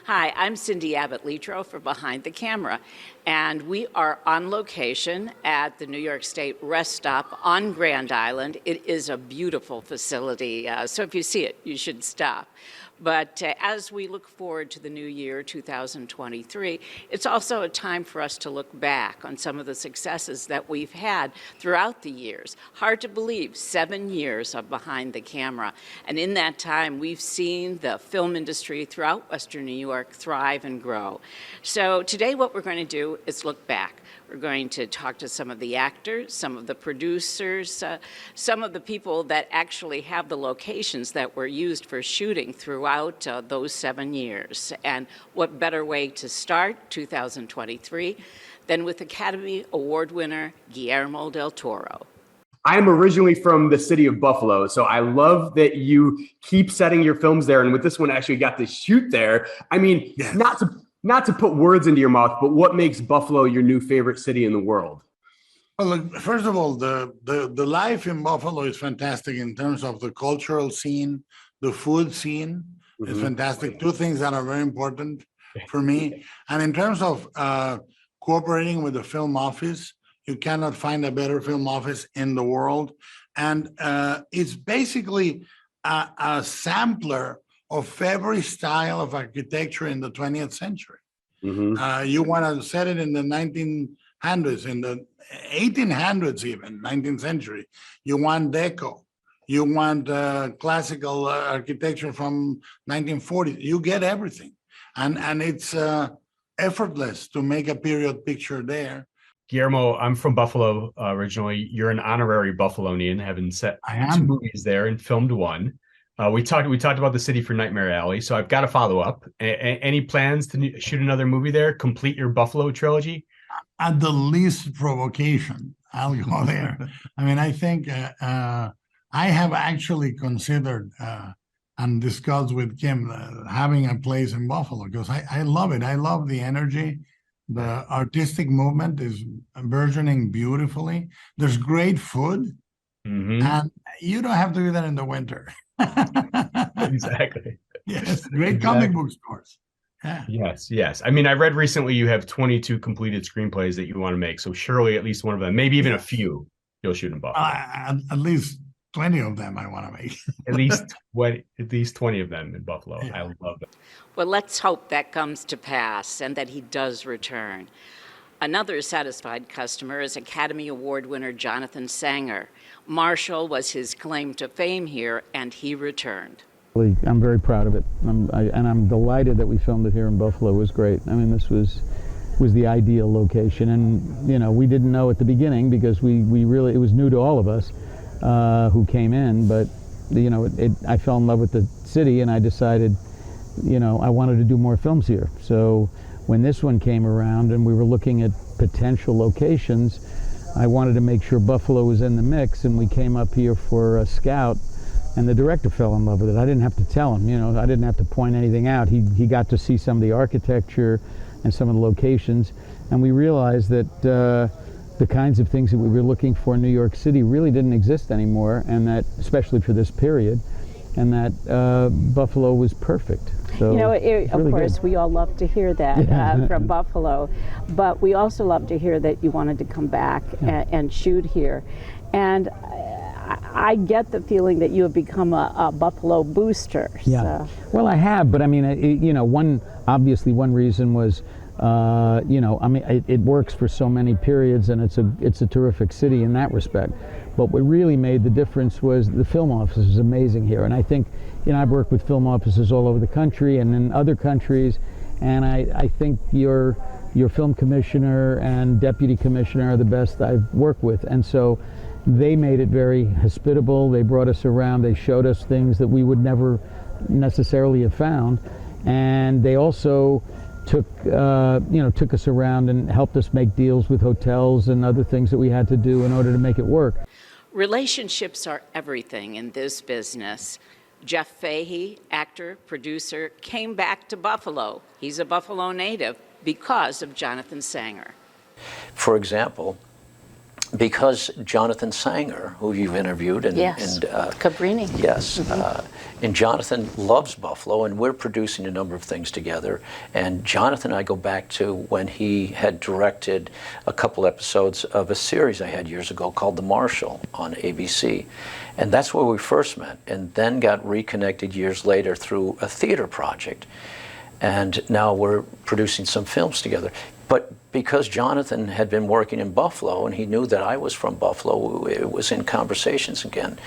Hi, I'm Cindy Abbott Letro for Behind the Camera, and we are on location at the New York State Rest Stop on Grand Island. It is a beautiful facility, so if you see it, you should stop. But as we look forward to the new year, 2023, it's also a time for us to look back on some of the successes that we've had throughout the years. Hard to believe, 7 years of Behind the Camera. And in that time, we've seen the film industry throughout Western New York thrive and grow. So today what we're going to do is look back. We're going to talk to some of the actors, some of the producers, some of the people that actually have the locations that were used for shooting throughout those 7 years. And what better way to start 2023 than with Academy Award winner Guillermo del Toro. I'm originally from the city of Buffalo, so I love that you keep setting your films there. And with this one, actually got to shoot there. I mean, Yes. Not to put words into your mouth, but what makes Buffalo your new favorite city in the world? Well, look, first of all, the life in Buffalo is fantastic in terms of the cultural scene, the food scene is fantastic. Two things that are very important for me. And in terms of cooperating with the film office, you cannot find a better film office in the world. And it's basically a sampler of every style of architecture in the 20th century. You want to set it in the 1900s, in the 1800s even, 19th century. You want deco. You want classical architecture from 1940s. You get everything. And it's effortless to make a period picture there. Guillermo, I'm from Buffalo originally. You're an honorary Buffalonian, having set two movies there and filmed one. We talked about the city for Nightmare Alley, so I've got a follow-up. Any plans to shoot another movie there, complete your Buffalo trilogy? At the least provocation, I'll go there. I mean, I think I have actually considered and discussed with Kim having a place in Buffalo because I love it. I love the energy. The artistic movement is burgeoning beautifully. There's great food, and you don't have to do that in the winter. Exactly. Yes, great comic book stores. Yeah. Yes. I mean, I read recently you have 22 completed screenplays that you want to make, so surely at least one of them, maybe even a few, you'll shoot in Buffalo. At least 20 of them I want to make. at least 20 of them in Buffalo. Yeah. I love that. Well, let's hope that comes to pass and that he does return. Another satisfied customer is Academy Award winner Jonathan Sanger. Marshall was his claim to fame here, and he returned. I'm very proud of it, and I'm delighted that we filmed it here in Buffalo. It was great. I mean, this was the ideal location, and we didn't know at the beginning because we really, it was new to all of us who came in, but I fell in love with the city, and I decided I wanted to do more films here. So when this one came around and we were looking at potential locations, I wanted to make sure Buffalo was in the mix, and we came up here for a scout, and the director fell in love with it. I didn't have to tell him, I didn't have to point anything out. He got to see some of the architecture and some of the locations, and we realized that the kinds of things that we were looking for in New York City really didn't exist anymore, and that, especially for this period, and that Buffalo was perfect. So of course, we all love to hear that from Buffalo, but we also love to hear that you wanted to come back and shoot here. And I get the feeling that you have become a Buffalo booster. Yeah. So. Well, I have, but I mean, one reason was, it works for so many periods, and it's a terrific city in that respect. But what really made the difference was the film office is amazing here, and I think, I've worked with film offices all over the country and in other countries, and I think your film commissioner and deputy commissioner are the best I've worked with, and so they made it very hospitable. They brought us around. They showed us things that we would never necessarily have found, and they also took us around and helped us make deals with hotels and other things that we had to do in order to make it work. Relationships are everything in this business. Jeff Fahey, actor, producer, came back to Buffalo. He's a Buffalo native because of Jonathan Sanger. For example, because Jonathan Sanger, who you've interviewed, Yes, Cabrini. Yes, and Jonathan loves Buffalo, and we're producing a number of things together. And Jonathan and I go back to when he had directed a couple episodes of a series I had years ago called The Marshal on ABC. And that's where we first met, and then got reconnected years later through a theater project. And now we're producing some films together. But because Jonathan had been working in Buffalo and he knew that I was from Buffalo, it was in conversations again.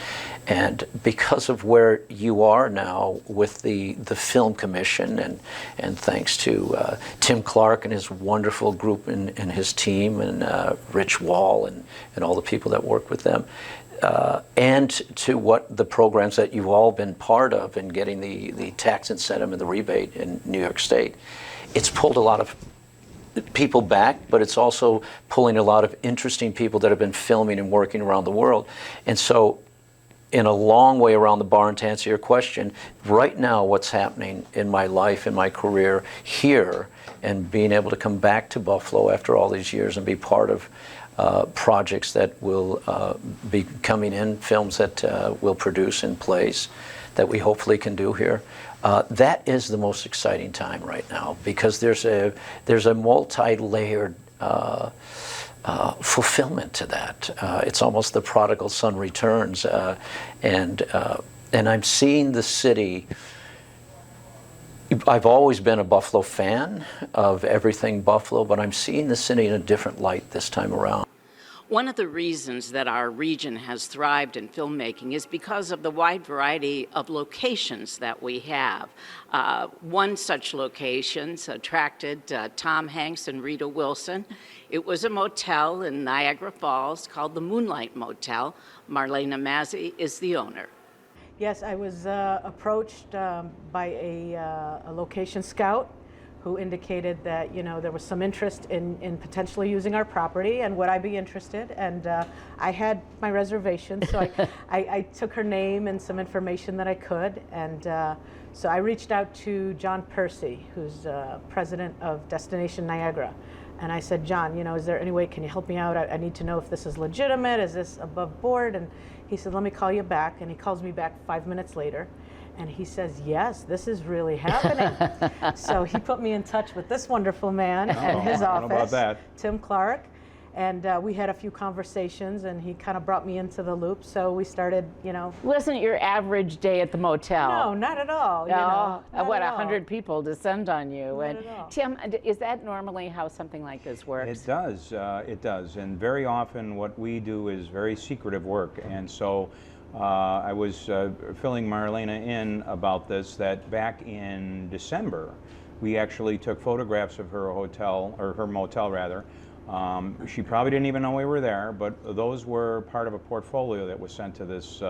And because of where you are now with the Film Commission, and thanks to Tim Clark and his wonderful group and his team, and Rich Wall and all the people that work with them, and to what the programs that you've all been part of in getting the tax incentive and the rebate in New York State, it's pulled a lot of people back, but it's also pulling a lot of interesting people that have been filming and working around the world. And so, in a long way around the barn, to answer your question, right now what's happening in my life, in my career here, and being able to come back to Buffalo after all these years and be part of projects that will be coming in, films that we'll produce in plays that we hopefully can do here. That is the most exciting time right now, because there's a multi-layered fulfillment to that. It's almost the prodigal son returns, and I'm seeing the city. I've always been a Buffalo fan of everything Buffalo, but I'm seeing the city in a different light this time around. One of the reasons that our region has thrived in filmmaking is because of the wide variety of locations that we have. One such location attracted Tom Hanks and Rita Wilson. It was a motel in Niagara Falls called the Moonlight Motel. Marlena Mazzi is the owner. Yes, I was approached by a location scout who indicated that, you know, there was some interest in potentially using our property, and would I be interested? And I had my reservations, so I took her name and some information that I could, and so I reached out to John Percy, who's president of Destination Niagara. And I said, John, you know, is there any way, can you help me out? I need to know if this is legitimate, is this above board? And he said, let me call you back. And he calls me back 5 minutes later. And he says, yes, this is really happening. So he put me in touch with this wonderful man at his office, Tim Clark. And we had a few conversations, and he kind of brought me into the loop. So we started, you know. Wasn't your average day at the motel? No, not at all. No, you know, what, 100 people descend on you. Not And at all. Tim, is that normally how something like this works? It does. It does. And very often what we do is very secretive work. And so I was filling Marlena in about this, that back in December, we actually took photographs of her hotel, or her motel rather. She probably didn't even know we were there, but those were part of a portfolio that was sent to this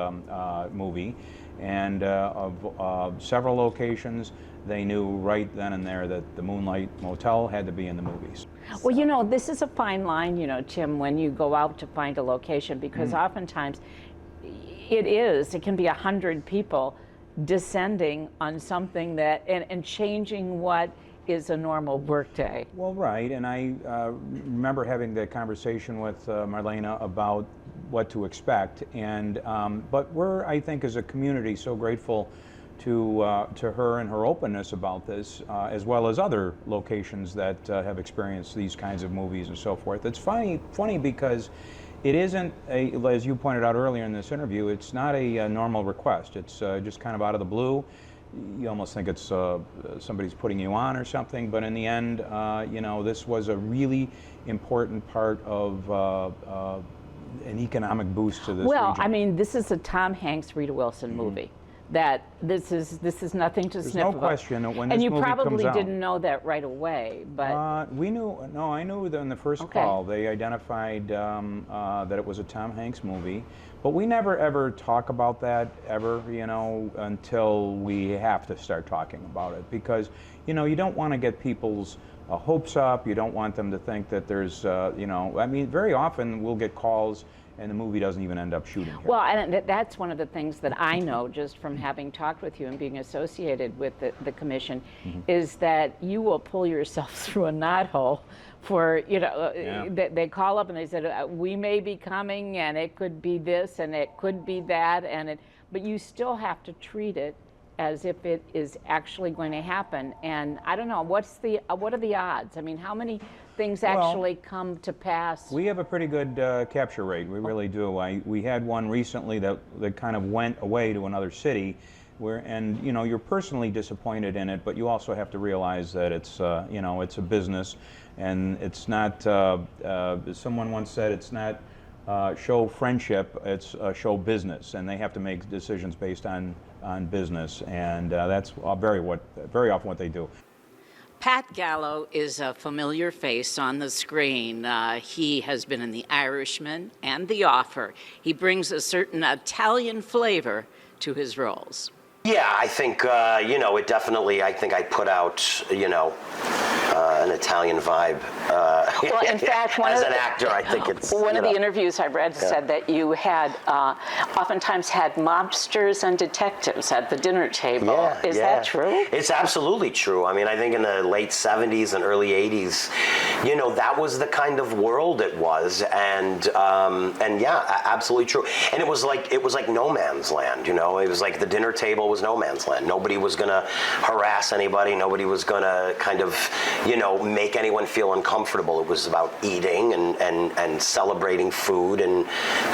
movie. And of several locations, they knew right then and there that the Moonlight Motel had to be in the movies. Well, you know, this is a fine line, you know, Tim, when you go out to find a location, because oftentimes it can be 100 people descending on something that, and changing what is a normal workday. Well, right, and I remember having the conversation with Marlena about what to expect, and but we're, I think, as a community, so grateful to her and her openness about this, as well as other locations that have experienced these kinds of movies and so forth. It's funny because it isn't, as you pointed out earlier in this interview, it's not a normal request. It's just kind of out of the blue. You almost think it's somebody's putting you on or something, but in the end, you know, this was a really important part of an economic boost to this Well, region. I mean, this is a Tom Hanks, Rita Wilson movie. That this is nothing to There's sniff no about. question that when this and you movie probably comes out, didn't know that right away, but we knew. No, I knew that in the first Okay. call they identified that it was a Tom Hanks movie, but we never ever talk about that ever, you know, until we have to start talking about it, because you know, you don't want to get people's hopes up. You don't want them to think that there's, you know, I mean, very often we'll get calls and the movie doesn't even end up shooting here. Well, and that's one of the things that I know just from having talked with you and being associated with the commission, is that you will pull yourself through a knothole for, they call up and they said, we may be coming and it could be this and it could be that, but you still have to treat it as if it is actually going to happen. And I don't know, what are the odds? I mean, how many things actually come to pass? We have a pretty good capture rate. We really do. We had one recently that kind of went away to another city, and you're personally disappointed in it, but you also have to realize that it's it's a business, and it's not. Someone once said it's not show friendship, it's show business, and they have to make decisions based on business, and that's very often what they do. Pat Gallo is a familiar face on the screen. He has been in The Irishman and The Offer. He brings a certain Italian flavor to his roles. Yeah, I think, it definitely, I think I put out, an Italian vibe. Well, in fact, as an actor, I think it's... One of the interviews I read said that you had oftentimes had mobsters and detectives at the dinner table. Is that true? It's absolutely true. I mean, I think in the late 70s and early 80s, that was the kind of world it was, and yeah, absolutely true. And it was like no man's land, It was like the dinner table was no man's land. Nobody was going to harass anybody. Nobody was going to kind of, make anyone feel uncomfortable. It was about eating and celebrating food and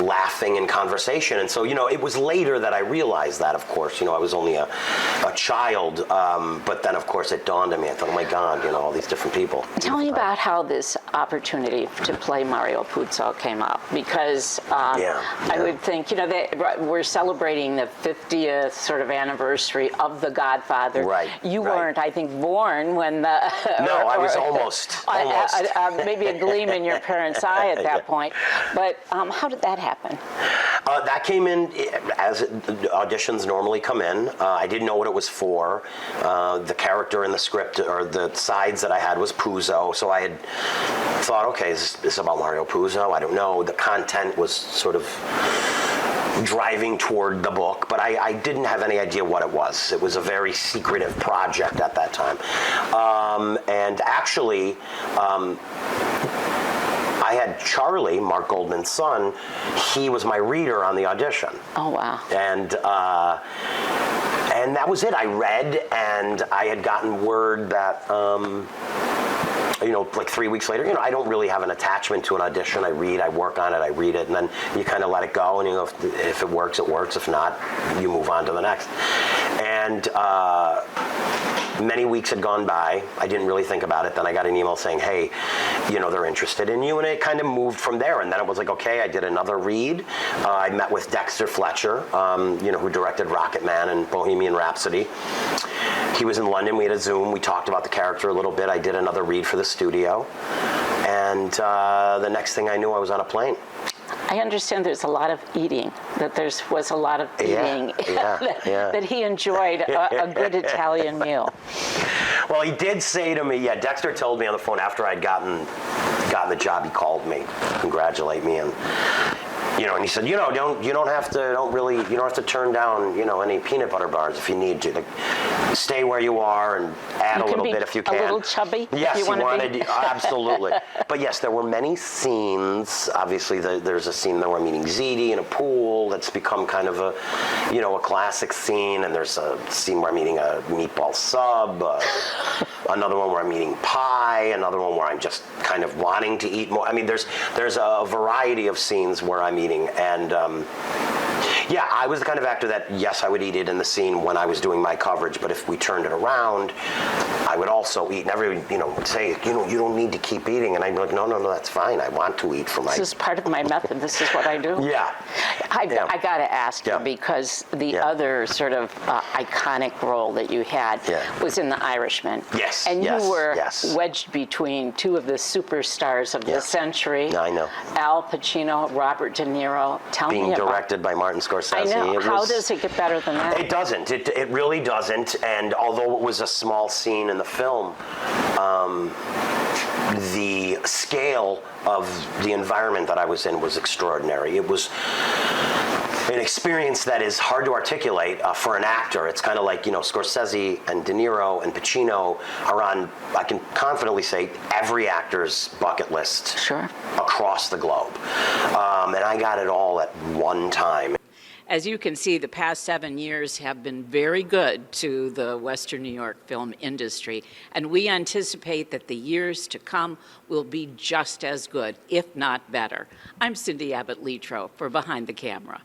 laughing and conversation. And so, it was later that I realized that, of course. I was only a child, but then, of course, it dawned on me. I thought, oh my God, all these different people. Tell me about how this opportunity to play Mario Puzo came up, because I would think, we're celebrating the 50th sort of anniversary of The Godfather. Right. You weren't, I think, born when the... No, I was almost. Maybe a gleam in your parents' eye at that point. But how did that happen? That came in as auditions normally come in. I didn't know what it was for. The character in the script, or the sides that I had, was Puzo. So I had thought, okay, is this about Mario Puzo? I don't know. The content was sort of driving toward the book, but I didn't have any idea what it was. It was a very secretive project at that time. And actually, I had Charlie, Mark Goldman's son. He was my reader on the audition. Oh, wow. And that was it. I read, and I had gotten word that, like 3 weeks later, I don't really have an attachment to an audition. I read, I work on it, I read it, and then you kind of let it go, and if it works, it works. If not, you move on to the next. And many weeks had gone by. I didn't really think about it. Then I got an email saying, hey, they're interested in you, and it kind of moved from there. And then it was like, okay, I did another read. I met with Dexter Fletcher, who directed Rocketman and Bohemian Rhapsody. He was in London. We had a Zoom. We talked about the character a little bit. I did another read for the studio. And the next thing I knew, I was on a plane. I understand there's a lot of eating, that there was a lot of eating, that he enjoyed a good Italian meal. Well, he did say to me, Dexter told me on the phone after I'd gotten the job, he called me, congratulate me, and and he said, you don't have to turn down, any peanut butter bars if you need to. Like, stay where you are and add a little bit if you can. A little chubby. Yes, if you wanted absolutely. But yes, there were many scenes. Obviously, there's a scene where I'm eating ziti in a pool that's become kind of a classic scene. And there's a scene where I'm eating a meatball sub. Another one where I'm eating pie. Another one where I'm just kind of wanting to eat more. I mean, there's a variety of scenes where I'm eating, and I was the kind of actor that, yes, I would eat it in the scene when I was doing my coverage, but if we turned it around, I would also eat. And everyone, would say, you don't need to keep eating, and I'd be like, no, that's fine. I want to eat for my... This is part of my method. This is what I do. Yeah. I got to ask you, because the other sort of iconic role that you had was in The Irishman. Yes. And you were wedged between two of the superstars of the century. I know. Al Pacino, Robert De Niro. Tell me about... Being directed by Martin Scorsese. Scorsese. I know. It How was- does it get better than that? It doesn't. It really doesn't. And although it was a small scene in the film, the scale of the environment that I was in was extraordinary. It was an experience that is hard to articulate for an actor. It's kind of like, Scorsese and De Niro and Pacino are on, I can confidently say, every actor's bucket list across the globe. And I got it all at one time. As you can see, the past 7 years have been very good to the Western New York film industry, and we anticipate that the years to come will be just as good, if not better. I'm Cindy Abbott Letro for Behind the Camera.